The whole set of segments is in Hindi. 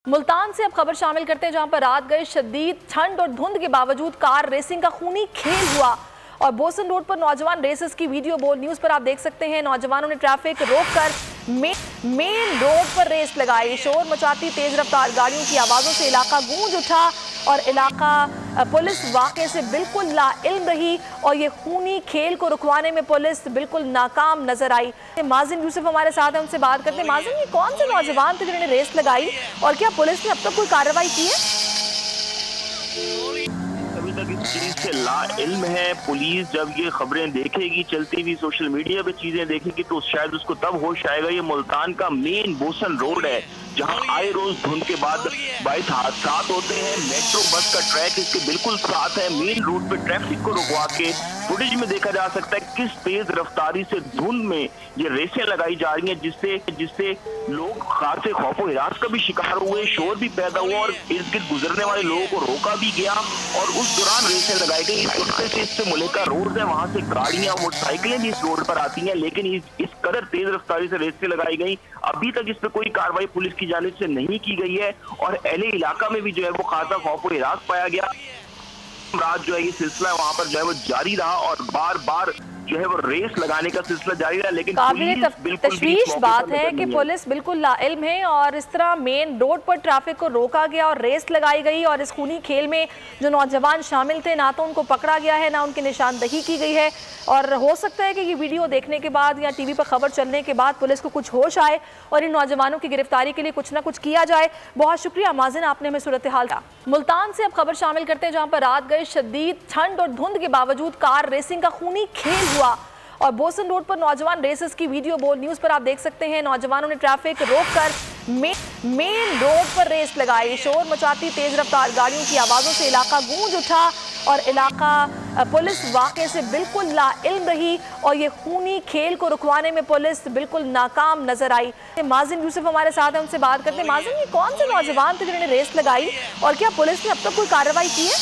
मुल्तान से अब खबर शामिल करते हैं, जहां पर रात गए शदीद ठंड और धुंध के बावजूद कार रेसिंग का खूनी खेल हुआ और बोसन रोड पर नौजवान रेसर्स की वीडियो बोल न्यूज पर आप देख सकते हैं। नौजवानों ने ट्रैफिक रोककर मेन रोड पर रेस लगाई। शोर मचाती तेज रफ्तार गाड़ियों की आवाजों से इलाका गूंज उठा और इलाका पुलिस वाकये से बिल्कुल लाइल्म रही और ये खूनी खेल को रुकवाने में पुलिस बिल्कुल नाकाम नजर आई। माजिन यूसुफ हमारे साथ हैं, उनसे बात करते हैं। माजिन, ये कौन से नौजवान थे जिन्होंने रेस लगाई और क्या पुलिस ने अब तक कोई कार्रवाई की है? अभी तक इस चीज से लाइल्म है। पुलिस जब ये खबरें देखेगी, चलती हुई सोशल मीडिया पे चीजें देखेगी, तो शायद उसको तब होश आएगा। ये मुल्तान का मेन बोसन रोड है, जहां आए रोज धुंध के बाद बाइक हादसा होते हैं। मेट्रो बस का ट्रैक इसके बिल्कुल साथ है। मेन रूट पे ट्रैफिक को रुकवा के फुटेज में देखा जा सकता है किस तेज रफ्तारी से धुंध में ये रेसें लगाई जा रही हैं, जिससे लोग कार से खौफो हिरास का भी शिकार हुए, शोर भी पैदा हुआ और इर्द गिर्द गुजरने वाले लोगों को रोका भी गया और उस दौरान रेसें लगाई गई। इससे मुल्का रोड है, वहां से गाड़ियां मोटरसाइकिलें भी इस रोड पर आती हैं, लेकिन इस कदर तेज रफ्तारी से रेसें लगाई गई। अभी तक इस पर कोई कार्रवाई पुलिस की जानिब से नहीं की गई है और अहले इलाका में भी जो है वो खासा खौफो हिरास पाया गया। रात जो है ये सिलसिला वहां पर जो है वो जारी रहा और बार बार जो है वो रेस लगाने का सिलसिला जारी रहा, लेकिन तशवीश बात है कि पुलिस बिल्कुल लाइल्म है और इस तरह मेन रोड पर ट्रैफिक को रोका गया और रेस लगाई गई और इस खूनी खेल में जो नौजवान शामिल थे ना तो उनको पकड़ा गया है ना उनकी निशानदही की गई है। और हो सकता है कि ये वीडियो देखने के बाद या टीवी पर खबर चलने के बाद पुलिस को कुछ होश आए और इन नौजवानों की गिरफ्तारी के लिए कुछ ना कुछ किया जाए। बहुत शुक्रिया माजिन, आपने हमें सूरत हाल का। मुल्तान से अब खबर शामिल करते हैं, जहां पर रात गए शदीद ठंड और धुंध के बावजूद कार रेसिंग का खूनी खेल हुआ और बोसन रोड पर नौजवान रेसर्स की वीडियो बोल न्यूज पर आप देख सकते हैं। नौजवानों ने ट्रैफिक रोककर मेन रोड पर रेस लगाई। शोर मचाती तेज रफ्तार गाड़ियों की आवाजों से इलाका गूंज उठा और इलाका पुलिस वाकये से बिल्कुल लाइल्म रही और ये खूनी खेल को रुकवाने में पुलिस बिल्कुल नाकाम नजर आई। माजिन यूसुफ हमारे साथ हैं, उनसे बात करते हैं। माजिन, ये कौन से नौजवान थे जिन्होंने रेस लगाई और क्या पुलिस ने अब तक कोई कार्रवाई की है?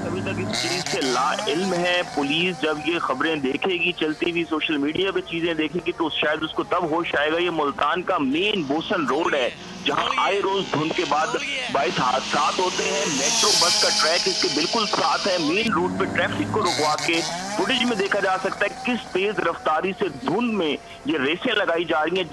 अभी तक इस चीज से लाइल्म है। पुलिस जब ये खबरें देखेगी, चलती हुई सोशल मीडिया पे चीजें देखेगी, तो शायद उसको तब होश आएगा। ये मुल्तान का मेन बोसन रोड है, जहां आए रोज धुंध के बाद बाइक हादसा होते हैं। मेट्रो बस का ट्रैक इसके बिल्कुल साथ है। मेन रूट पे ट्रैफिक को रुकवा के फुटेज में देखा जा सकता है किस तेज रफ्तारी से धुंध में ये रेसें लगाई जा रही हैं,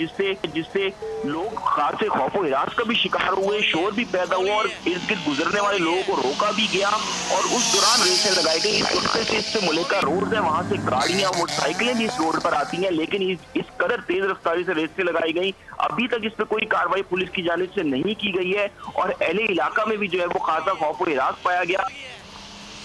जिससे लोग कार से खौफो हिरास का भी शिकार हुए, शोर भी पैदा हुआ और इर्द गिर्द गुजरने वाले लोगों को रोका भी गया और उस दौरान रेसें लगाई गई। इससे मुल्का रोड है, वहां से गाड़ियां मोटरसाइकिलें भी इस रोड पर आती हैं, लेकिन इस कदर तेज रफ्तारी से रेसें लगाई गई। अभी तक इस पर कोई कार्रवाई पुलिस की जानिब से नहीं की गई है और अहले इलाका में भी जो है वो खासा खौफो हिरास पाया गया।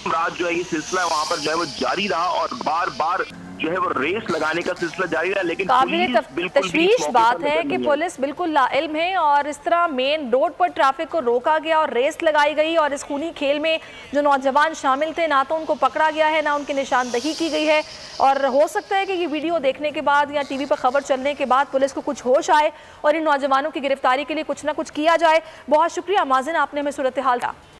रात जो है ये सिलसिला वहां पर जो है वो जारी रहा और बार बार जो है वो रेस लगाने का सिलसिला जारी रहा, लेकिन तशवीश बात है कि पुलिस बिल्कुल लाइल्म है और इस तरह मेन रोड पर ट्रैफिक को रोका गया और रेस लगाई गई और इस खूनी खेल में जो नौजवान शामिल थे ना तो उनको पकड़ा गया है ना उनकी निशानदही की गई है। और हो सकता है कि ये वीडियो देखने के बाद या टीवी पर खबर चलने के बाद पुलिस को कुछ होश आए और इन नौजवानों की गिरफ्तारी के लिए कुछ ना कुछ किया जाए। बहुत शुक्रिया माजिन, आपने हमें सूरत हाल का।